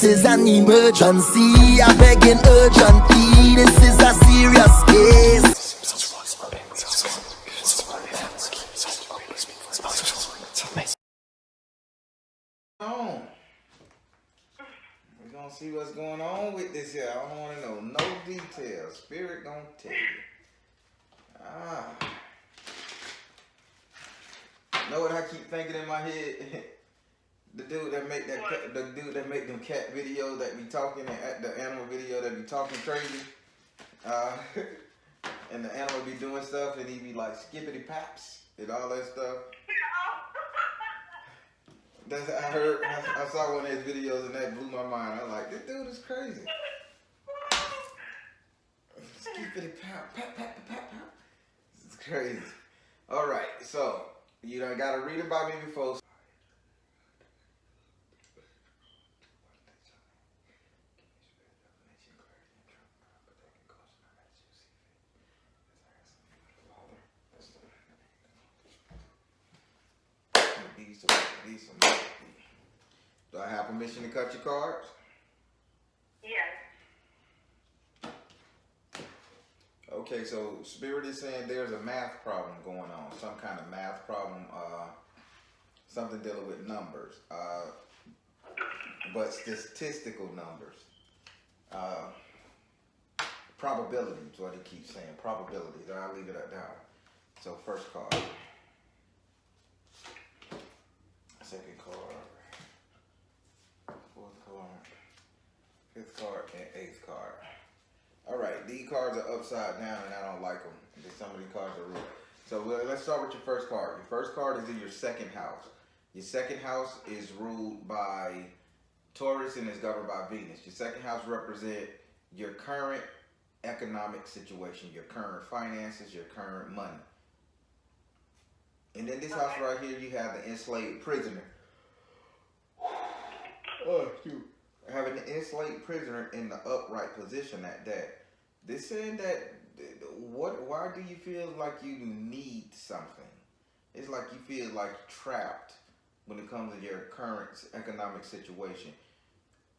is an emergency. I begging urgently. This is a serious case. We're gonna see what's going on with this here. I don't want to know no details. Spirit gonna tell you. Know what I keep thinking in my head? The dude that make them cat videos that be talking, and the animal video that be talking crazy. And the animal be doing stuff, and he be like skippity paps and all that stuff. I saw one of his videos and that blew my mind. I was like, this dude is crazy. Skippity pap, pap, pap, pap, pap. This is crazy. All right, so you done got to read about me before. Do I have permission to cut your cards? Yes. Okay, so Spirit is saying there's a math problem going on, some kind of math problem, something dealing with numbers, but statistical numbers. Probability is what he keeps saying, probabilities. I'll leave it at that. So first card, second card, fourth card, fifth card, and eighth card. All right, these cards are upside down and I don't like them. Some of these cards are real. So let's start with your first card. Your first card is in your second house. Your second house is ruled by Taurus and is governed by Venus. Your second house represents your current economic situation, your current finances, your current money. And then this house right here, you have the enslaved prisoner. Oh, shoot. Having an enslaved prisoner in the upright position at that. They're saying that, why do you feel like you need something? It's like you feel like trapped when it comes to your current economic situation.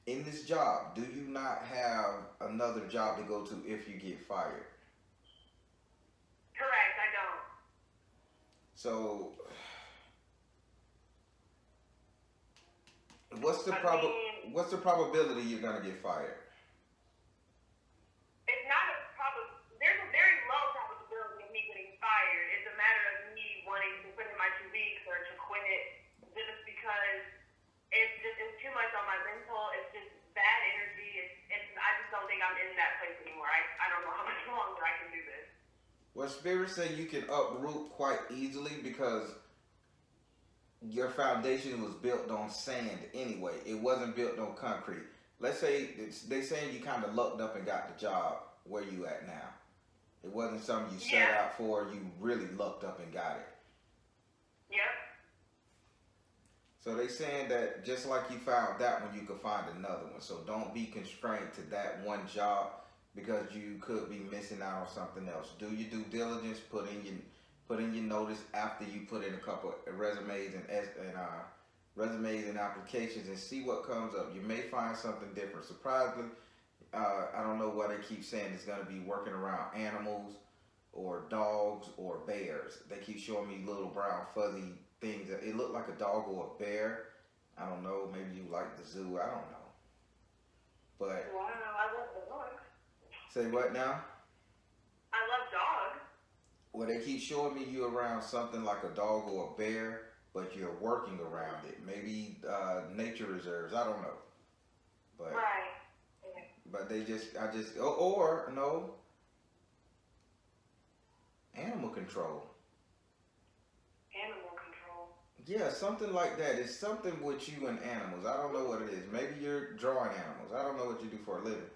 In this job, do you not have another job to go to if you get fired? Correct, I don't. So, what's the probability you're gonna get fired? It's not a there's a very low probability of me getting fired. It's a matter of me wanting to put in my 2 weeks or to quit it just because it's too much on my mental. It's just bad energy. I just don't think I'm in that place anymore. I don't know how much longer I can do this. Well, Spirit say you can uproot quite easily because your foundation was built on sand anyway. It wasn't built on concrete. Let's say they saying you kind of lucked up and got the job where you at now. It wasn't something you set out for. You really lucked up and got it. Yep. So they saying that just like you found that one, you could find another one. So don't be constrained to that one job because you could be missing out on something else. Do your due diligence. Put in your notice after you put in a couple of resumes and applications and see what comes up. You may find something different. Surprisingly, I don't know why they keep saying it's going to be working around animals or dogs or bears. They keep showing me little brown fuzzy things. It looked like a dog or a bear. I don't know. Maybe you like the zoo. I don't know. But wow, I love dogs. Say what now? I love dogs. Well, they keep showing me you around something like a dog or a bear, but you're working around it. Maybe nature reserves. I don't know. But right. But no, animal control. Animal control. Yeah, something like that. It's something with you and animals. I don't know what it is. Maybe you're drawing animals. I don't know what you do for a living,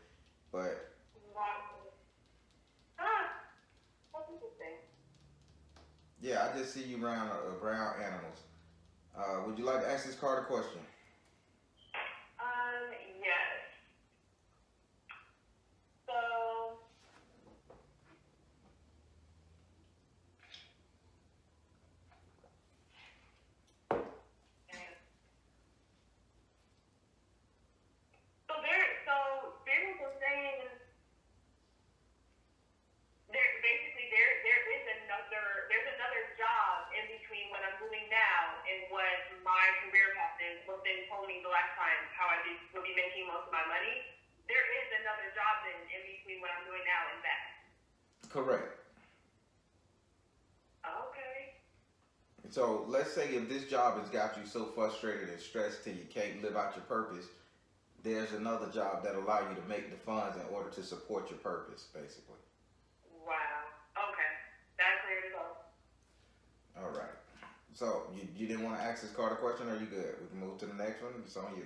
but. That's interesting. Yeah, I just see you around animals. Would you like to ask this card a question? Yes. So, Correct. Okay. So let's say if this job has got you so frustrated and stressed till you can't live out your purpose, there's another job that allow you to make the funds in order to support your purpose, basically. Wow. Okay. That cleared it up. All right. So you didn't want to ask this card a question, or are you good? We can move to the next one. It's on you.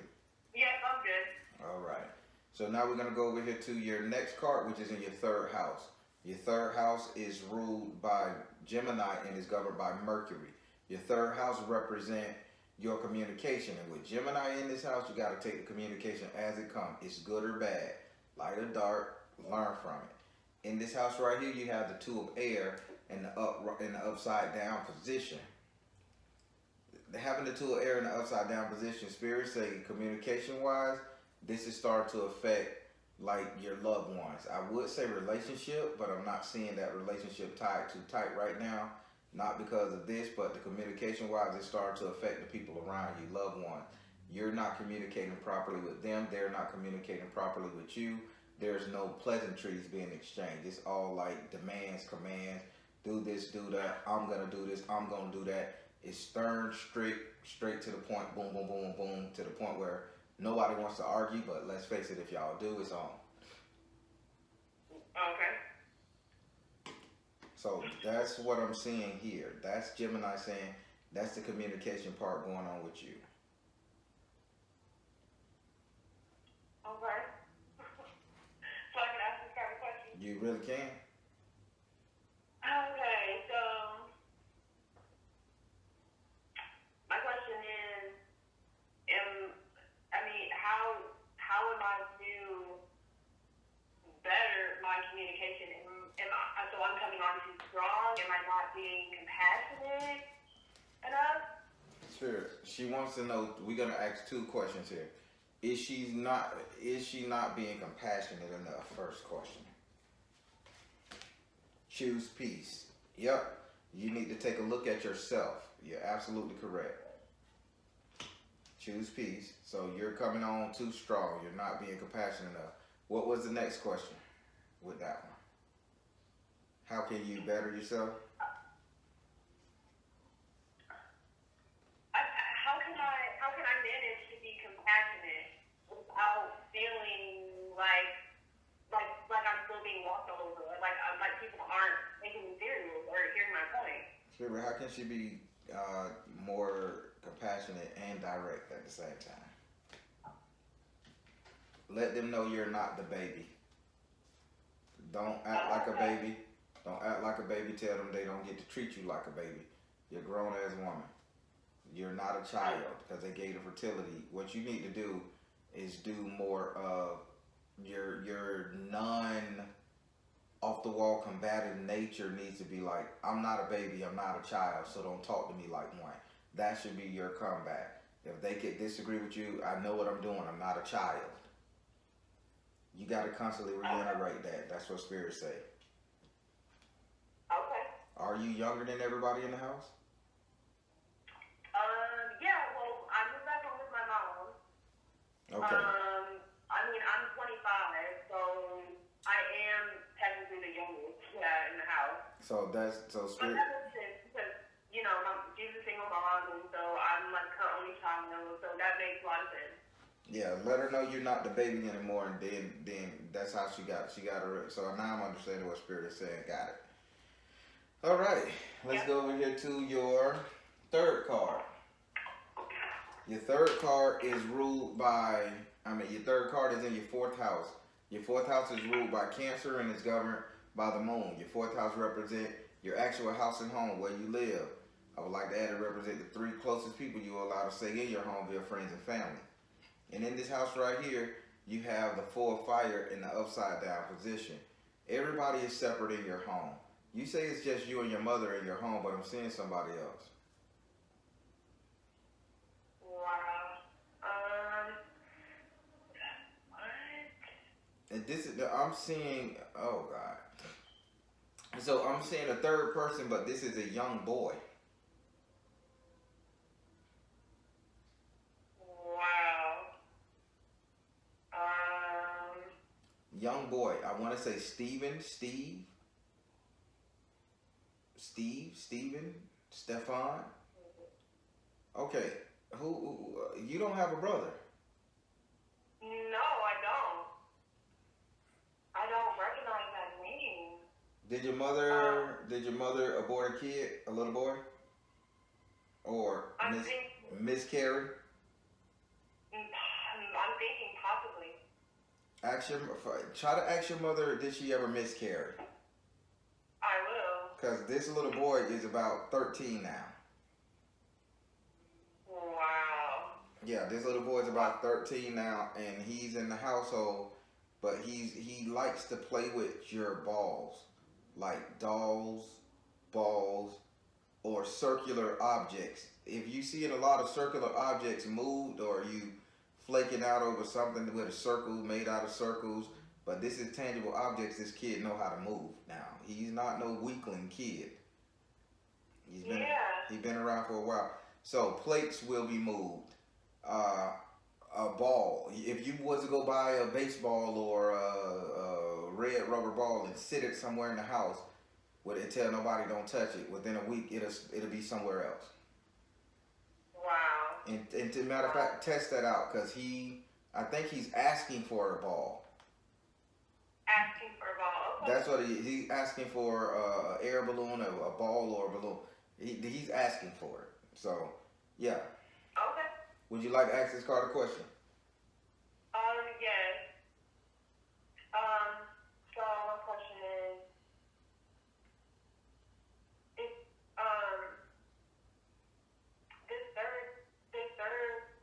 Yes, I'm good. All right. So now we're gonna go over here to your next card, which is in your third house. Your third house is ruled by Gemini and is governed by Mercury. Your third house represent your communication, and with Gemini in this house, you got to take the communication as it comes. It's good or bad, light or dark. Learn from it. In this house right here, you have the Two of Air in the upside down position. Having the Two of Air in the upside down position, Spirit say communication wise, this is starting to affect like your loved ones. I would say relationship, but I'm not seeing that relationship tied too tight right now. Not because of this, but the communication wise, it's starting to affect the people around you, loved ones. You're not communicating properly with them. They're not communicating properly with you. There's no pleasantries being exchanged. It's all like demands, commands, do this, do that. I'm going to do this. I'm going to do that. It's stern, strict, straight to the point, boom, boom, boom, boom, to the point where nobody wants to argue, but let's face it, if y'all do, it's on. Okay. So that's what I'm seeing here. That's Gemini saying that's the communication part going on with you. Okay. So I can ask this kind of question? You really can. Okay, so my question is, how am I to better my communication? So I'm coming on too strong? Am I not being compassionate enough? Sure. She wants to know. We're gonna ask two questions here. Is she not being compassionate enough? First question. Choose peace. Yep. You need to take a look at yourself. You're absolutely correct. Choose peace. So you're coming on too strong. You're not being compassionate enough. What was the next question with that one? How can you better yourself? How can I manage to be compassionate without feeling like I'm still being walked all over, like people aren't taking me serious or hearing my point? Sure, how can she be more compassionate and direct at the same time? Let them know you're not the baby. Don't act like a baby. Don't act like a baby. Tell them they don't get to treat you like a baby. You're a grown-ass woman. You're not a child because they gave you fertility. What you need to do is do more of your non off the wall combative nature needs to be like, I'm not a baby, I'm not a child, so don't talk to me like one. That should be your comeback. If they could disagree with you, I know what I'm doing, I'm not a child. You got to constantly reiterate that. That's what spirits say. Okay. Are you younger than everybody in the house? Yeah, well, I moved back home with my mom. Okay. I'm 25, so I am technically the youngest, in the house. So But spirit. that makes sense because, she's a single mom, and so I'm like her only child, so that makes a lot of sense. Yeah, let her know you're not the baby anymore, and then that's how she got her. So now I'm understanding what spirit is saying. Got it. All right, let's go over here to your third card. Your third card is ruled by. Your third card is in your fourth house. Your fourth house is ruled by Cancer and is governed by the moon. Your fourth house represents your actual house and home where you live. I would like to add it represent the three closest people you are allowed to stay in your home via friends and family. And in this house right here, you have the Four of Fire in the upside down position. Everybody is separate in your home. You say it's just you and your mother in your home, but I'm seeing somebody else. Wow. What? And this is I'm seeing. Oh God. So I'm seeing a third person, but this is a young boy. Wow. Young boy. I want to say Steve. Steven, Stefan. Okay, who you don't have a brother? No, I don't. I don't recognize that name. Did your mother abort a kid, a little boy, or I'm miscarry? I'm thinking possibly. Try to ask your mother, did she ever miscarry? I will. Because this little boy is about 13 now. Wow. Yeah, this little boy's about 13 now, and he's in the household, but he likes to play with your balls, like dolls, balls, or circular objects. If you see a lot of circular objects moved, or you flaking out over something with a circle made out of circles, but this is tangible objects, this kid know how to move now. He's not no weakling kid. He's been around for a while. So plates will be moved. A ball. If you was to go buy a baseball or a red rubber ball and sit it somewhere in the house, would it tell nobody don't touch it? Within a week, it'll be somewhere else. Wow. And to matter of fact, test that out, because I think he's asking for a ball. Asking for a ball. Okay. That's what he's asking for, an air balloon, a ball or a balloon. He's asking for it. So, yeah. Okay. Would you like to ask this card a question? Yes. So my question is, if this third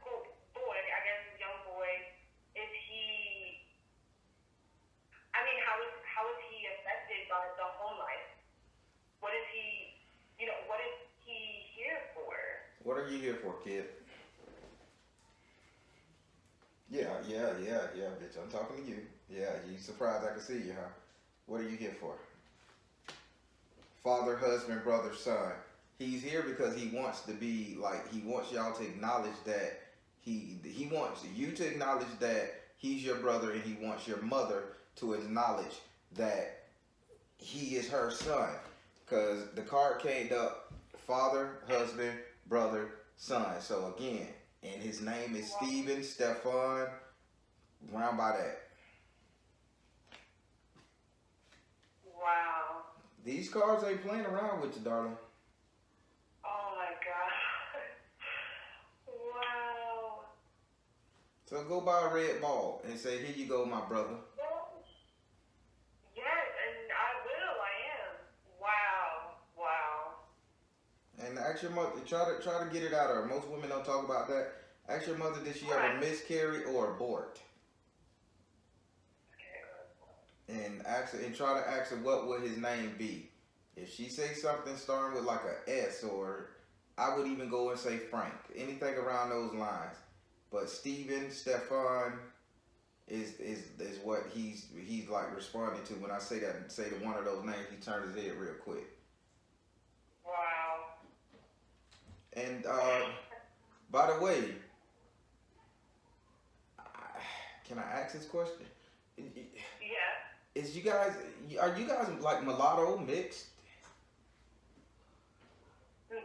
boy, I guess young boy, is he? I mean, how is he affected by the home life? What is he? What is he here for? What are you here for, kid? Yeah, bitch. I'm talking to you. Yeah, you surprised I can see you, huh? What are you here for? Father, husband, brother, son. He's here because he wants to be like, he wants y'all to acknowledge that he wants you to acknowledge that he's your brother, and he wants your mother to acknowledge that he is her son. Because the card came up, father, husband, brother, son. So again, and his name is Steven, Stefan, round by that. Wow. These cards ain't playing around with you, darling. Oh my God. Wow. So go buy a red ball and say, here you go, my brother. Yes, and I will. I am. Wow. And ask your mother, try to get it out of her. Most women don't talk about that. Ask your mother, did she ever miscarry or abort? And try to ask her, what would his name be? If she say something starting with like a S, or I would even go and say Frank, anything around those lines. But Steven, Stefan is what he's like responding to. When I say that, say to one of those names, he turns his head real quick. Wow. And by the way, can I ask this question? Yeah. Are you guys like mulatto mixed? I'm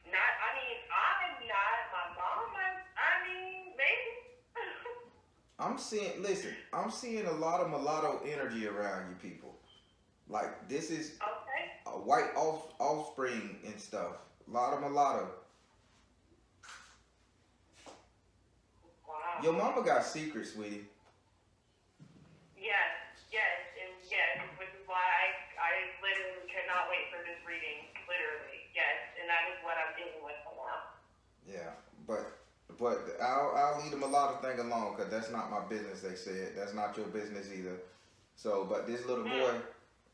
not. My mom, maybe. I'm seeing a lot of mulatto energy around you people. Like, this is a white offspring and stuff. A lot of mulatto. Wow. Your mama got secrets, sweetie. Yes, which is why I literally cannot wait for this reading. Literally, yes, and that is what I'm dealing with now. Yeah, but I'll leave the mulatto thing alone, because that's not my business. They said that's not your business either. So, but this little boy,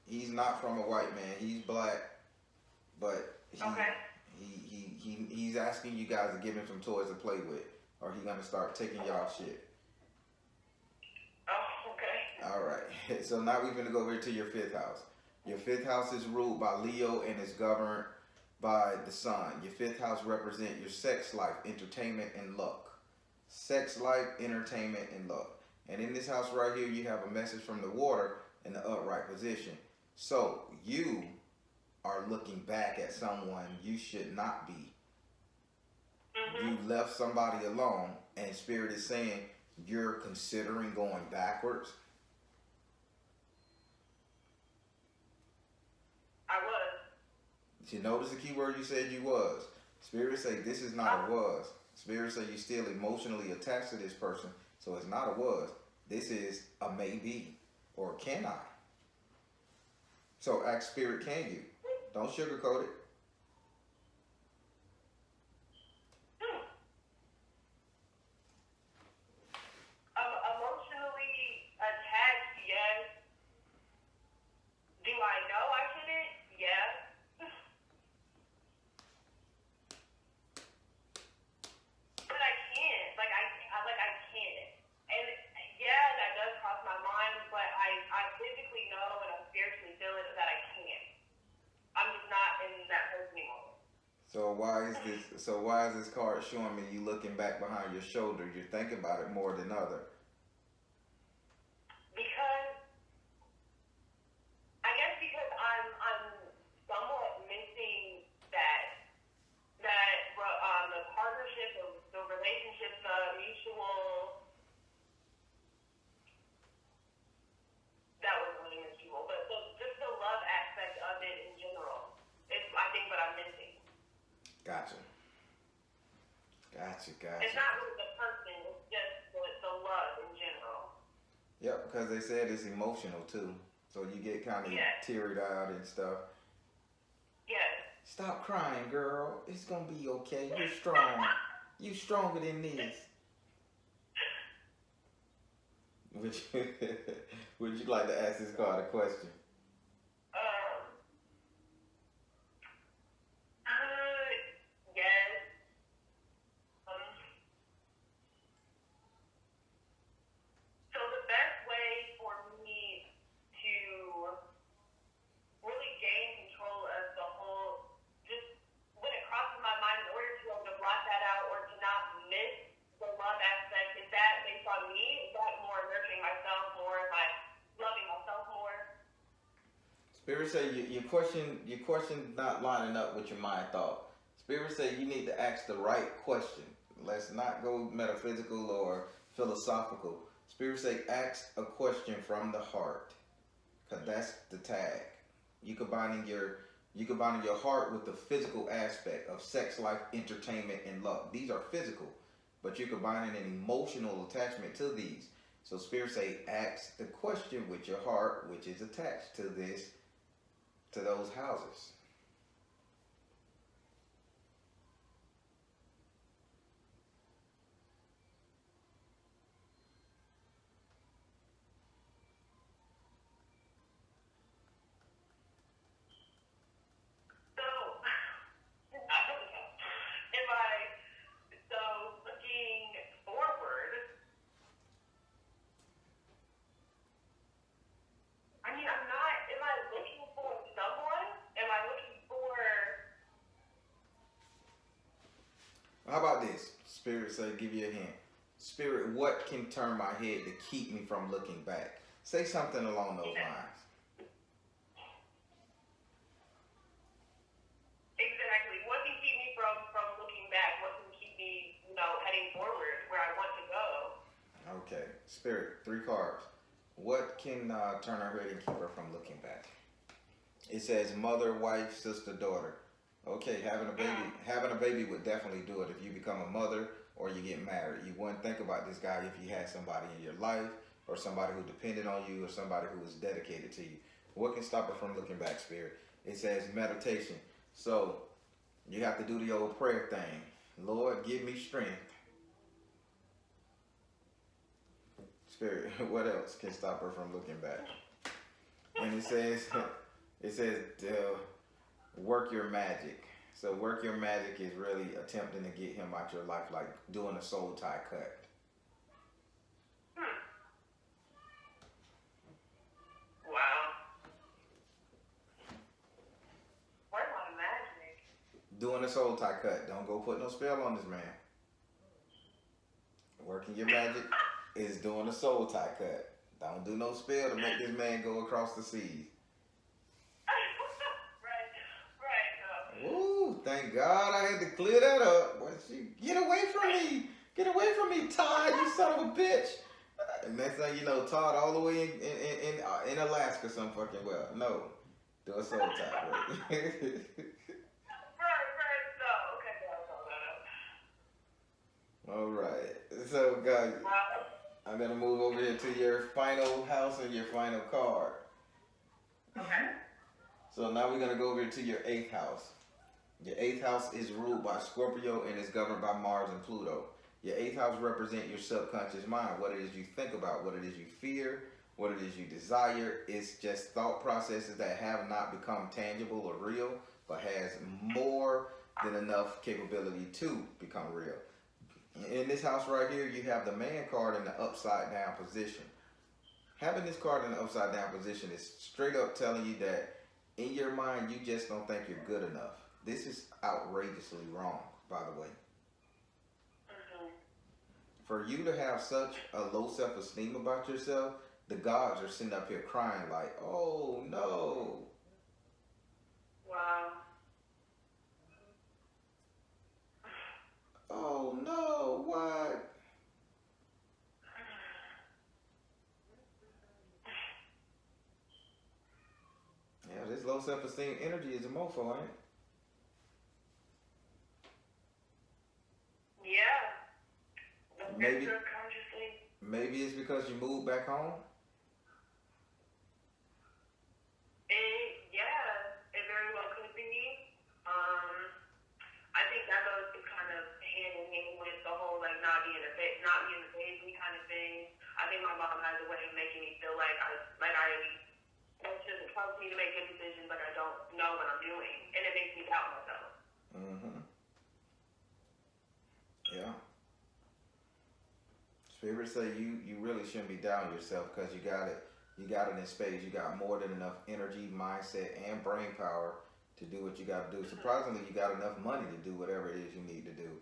he's not from a white man. He's black, but he's asking you guys to give him some toys to play with, or he's gonna start taking y'all shit. Oh, okay. All right. So now we're gonna go over to your fifth house. Your fifth house is ruled by Leo and is governed by the sun. Your fifth house represents your sex life, entertainment, and luck. Sex life, entertainment, and luck. And in this house right here, you have a message from the water in the upright position. So you are looking back at someone you should not be. You left somebody alone, and Spirit is saying you're considering going backwards. I was. You notice the key word you said you was. Spirit say this is not a was. Spirit say you still emotionally attached to this person, so it's not a was. This is a maybe or can I. So ask Spirit, can you? Don't sugarcoat it. Emotionally attached, yes. Do I know I shouldn't? Yes. But I can't. I can't. And yeah, that does cross my mind, but I physically know and I spiritually feel it that I can't. I'm just not in that place anymore. So why is this card showing me you looking back behind your shoulder? You're thinking about it more than other. Because because I'm somewhat missing the partnership, the relationship, the mutual. That was really mutual, but just the love aspect of it in general is I think what I'm missing. Gotcha. It's not really the person; it's just the love in general. Yep, because they said it's emotional too. So you get kind of teary eyed and stuff. Yes. Stop crying, girl. It's gonna be okay. You're strong. You stronger than this. Would you like to ask this card a question? Yes. So the best way for me to really gain control of the whole, just when it crosses my mind, in order to be able to block that out or to not miss the love aspect, is that based on me? Is that more nurturing myself more? Am I loving myself more? Spirit say your question not lining up with your mind thought. Spirit say you need to ask the right question. Let's not go metaphysical or philosophical. Spirit say ask a question from the heart, cause that's the tag. You combining your heart with the physical aspect of sex life, entertainment, and love. These are physical, but you're combining an emotional attachment to these. So Spirit say ask the question with your heart, which is attached to those houses. So, I don't know. Looking forward, am I looking for someone? Am I looking for, How about this? Spirit say give you a hint. Spirit, what can turn my head to keep me from looking back? Say something along those lines. exactly, what can keep me from looking back? What can keep me, heading forward where I want to go? Okay, Spirit, 3 cards. What can turn her head and keep her from looking back? It says mother, wife, sister, daughter. Okay, having a baby would definitely do it if you become a mother or you get married. You wouldn't think about this guy if you had somebody in your life or somebody who depended on you or somebody who was dedicated to you. What can stop her from looking back, Spirit? It says meditation. So you have to do the old prayer thing. Lord, give me strength. Spirit, what else can stop her from looking back? And it says work your magic. So work your magic is really attempting to get him out your life, like doing a soul tie cut. Wow. Where's my magic? Doing a soul tie cut. Don't go put no spell on this man. Working your magic is doing a soul tie cut. Don't do no spell to make this man go across the seas. thank God I had to clear that up. Boy, get away from me. Get away from me, Todd, you son of a bitch. And next thing you know, Todd all the way in Alaska some fucking well. No. Do a soul tie, right? All right. So, guys, I'm going to move over here to your final house and your final card. Okay. So now we're going to go over to your 8th house. Your 8th house is ruled by Scorpio and is governed by Mars and Pluto. Your 8th house represents your subconscious mind, what it is you think about, what it is you fear, what it is you desire. It's just thought processes that have not become tangible or real, but has more than enough capability to become real. In this house right here, you have the man card in the upside down position. Having this card in the upside down position is straight up telling you that in your mind, you just don't think you're good enough. This is outrageously wrong, by the way. For you to have such a low self-esteem about yourself, the gods are sitting up here crying like, oh no. Wow. Oh no, what? Yeah, this low self-esteem energy is a mofo, ain't it? Yeah. Maybe, Subconsciously. maybe it's because you moved back home. It very well could be. I think that goes kind of hand in hand with the whole like not being a baby kind of thing. I think my mom has a way of making me feel like it's just helps me to make good decisions, like I don't know what I'm doing, and it makes me doubt myself. Mm-hmm. Yeah. Spirit say you really shouldn't be doubting yourself because you got it. You got it in spades. You got more than enough energy, mindset, and brain power to do what you got to do. Surprisingly, you got enough money to do whatever it is you need to do.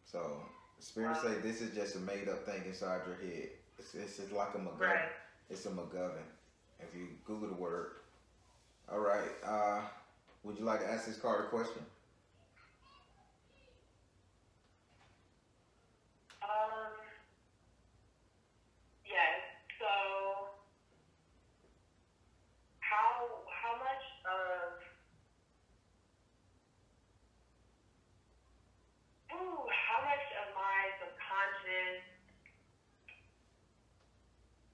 So, Spirit say this is just a made-up thing inside your head. It's just like a MacGuffin. Right. It's a MacGuffin. If you Google the word. All right. Would you like to ask this card a question? Yes. So, how much of my subconscious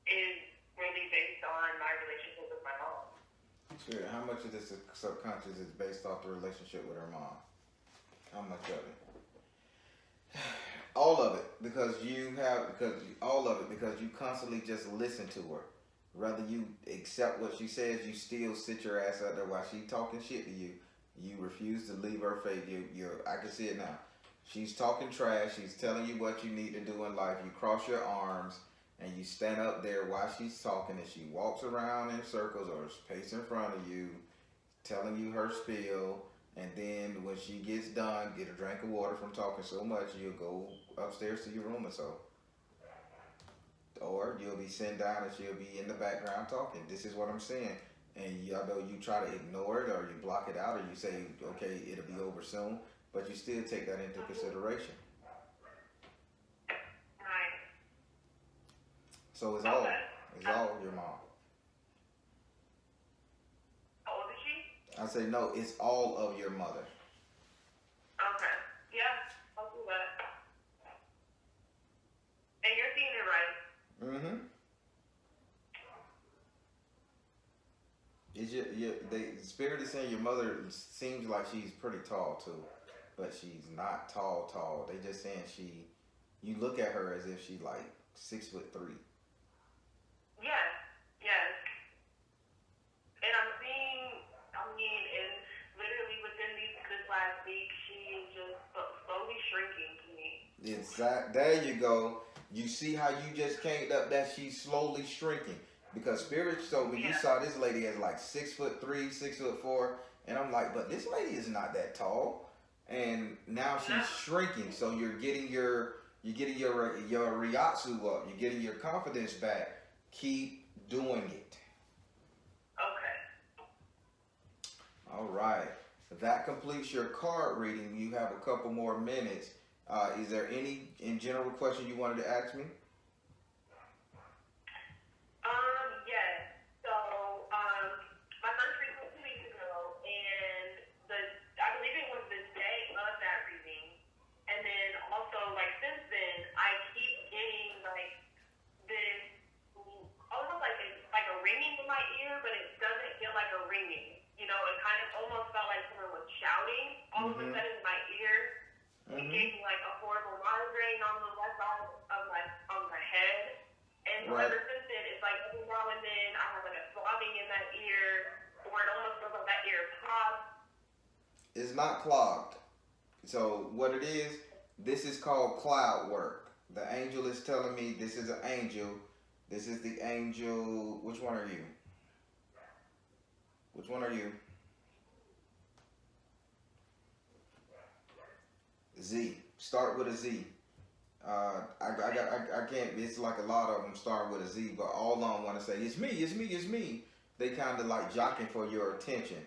is really based on my relationship with my mom? Sure. How much of this subconscious is based off the relationship with her mom? How much of it? All of it, because you constantly just listen to her. Whether you accept what she says, you still sit your ass out there while she talking shit to you. You refuse to leave her face. I can see it now. She's talking trash. She's telling you what you need to do in life. You cross your arms and you stand up there while she's talking, and she walks around in circles or pace in front of you, telling you her spiel. And then when she gets done, get a drink of water from talking so much, you'll go upstairs to your room or so. Or you'll be sitting down and she'll be in the background talking. This is what I'm saying. And although you try to ignore it or you block it out or you say, okay, it'll be over soon, but you still take that into consideration. Right. So it's all your mom. How old is she? I say no, it's all of your mother. Okay. Yeah, I'll do that. And you're seeing it right. Mm-hmm. The spirit is saying your mother seems like she's pretty tall too, but she's not tall. They just saying you look at her as if she's like 6'3". Yes. And literally within this last week, she is just slowly shrinking to me. There you go. You see how you just came up that she's slowly shrinking. Because Spirit told me you saw this lady as like 6'3", 6'4", and I'm like, but this lady is not that tall. And now she's shrinking, so you're getting your Ryatsu up, you're getting your confidence back. Keep doing it. Okay. All right. that completes your card reading. You have a couple more minutes. Is there any in general question you wanted to ask me? Yes. So, my first reading was 2 weeks ago, and I believe it was the day of that reading. And then also, like, since then, I keep getting, like, this, almost like a ringing in my ear, but it doesn't feel like a ringing. You know, it kind of almost felt like someone was shouting all of a sudden in my ear. It gave me, like, a horrible migraine on the left side of my head. And so ever since then, it's like every now and then I have like a throbbing in that ear, or it almost feels like that ear is clogged. It's not clogged. So what it is, this is called cloud work. The angel is telling me this is an angel. This is the angel. Which one are you? Which one are you? Z. Start with a Z. I can't. It's like a lot of them start with a Z, but all of them want to say it's me, it's me, it's me. They kind of like jockeying for your attention.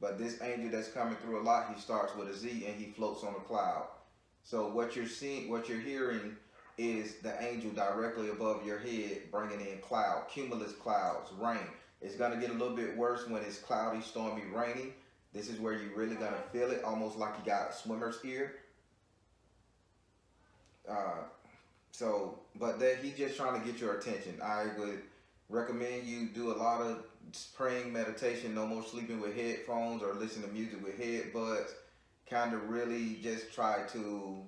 But this angel that's coming through a lot, he starts with a Z and he floats on a cloud. So what you're seeing, what you're hearing, is the angel directly above your head, bringing in cloud, cumulus clouds, rain. It's gonna get a little bit worse when it's cloudy, stormy, rainy. This is where you're really gonna feel it, almost like you got a swimmer's ear. But then he's just trying to get your attention. I would recommend you do a lot of praying, meditation, no more sleeping with headphones or listen to music with headbuds. Kind of really just try to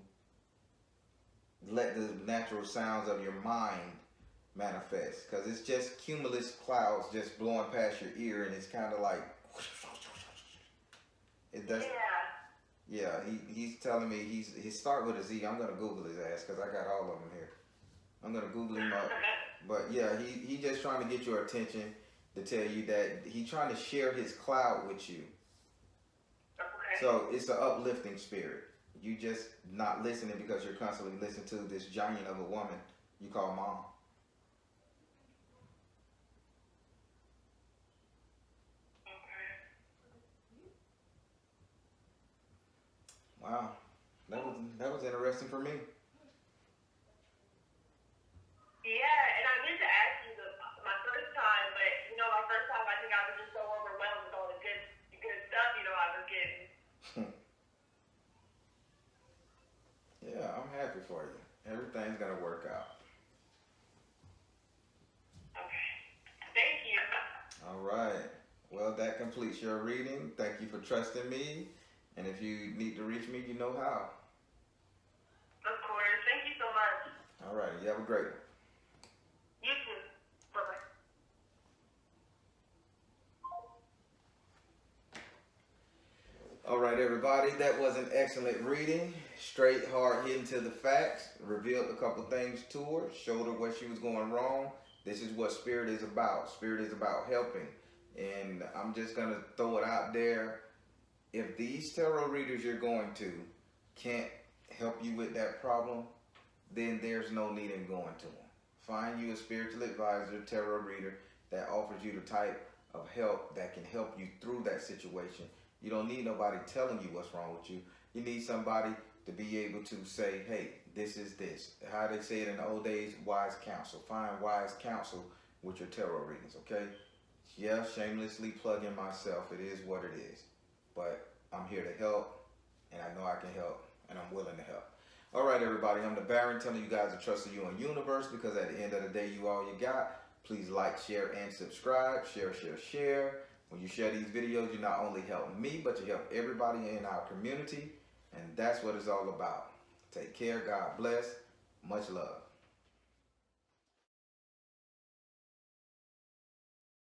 let the natural sounds of your mind manifest, because it's just cumulus clouds just blowing past your ear, and it's kind of like it does. Yeah, he's telling me he start with a Z. I'm gonna Google his ass because I got all of them here. I'm gonna Google him up. But yeah, he just trying to get your attention, to tell you that he's trying to share his cloud with you. Okay. So it's an uplifting spirit. You just not listening because you're constantly listening to this giant of a woman you call mom. Wow, that was interesting for me. Yeah, and I meant to ask you my first time, but you know, my first time I think I was just so overwhelmed with all the good stuff, you know, I was getting. Yeah, I'm happy for you. Everything's gonna work out. Okay. Thank you. All right. Well, that completes your reading. Thank you for trusting me. And if you need to reach me, you know how. Of course. Thank you so much. All right. You have a great one. You too. Bye-bye. All right, everybody. That was an excellent reading. Straight, hard, hitting to the facts. Revealed a couple things to her. Showed her what she was going wrong. This is what Spirit is about. Spirit is about helping. And I'm just going to throw it out there. If these tarot readers you're going to can't help you with that problem, then there's no need in going to them. Find you a spiritual advisor, tarot reader that offers you the type of help that can help you through that situation. You don't need nobody telling you what's wrong with you. You need somebody to be able to say, hey, this is this. How they say it in the old days, wise counsel. Find wise counsel with your tarot readings, okay? Yeah, shamelessly plugging myself. It is what it is. But I'm here to help, and I know I can help, and I'm willing to help. All right, everybody, I'm the Baron telling you guys to trust in you and universe, because at the end of the day, you all you got. Please like, share, and subscribe. Share, share, share. When you share these videos, you not only help me, but you help everybody in our community, and that's what it's all about. Take care. God bless. Much love.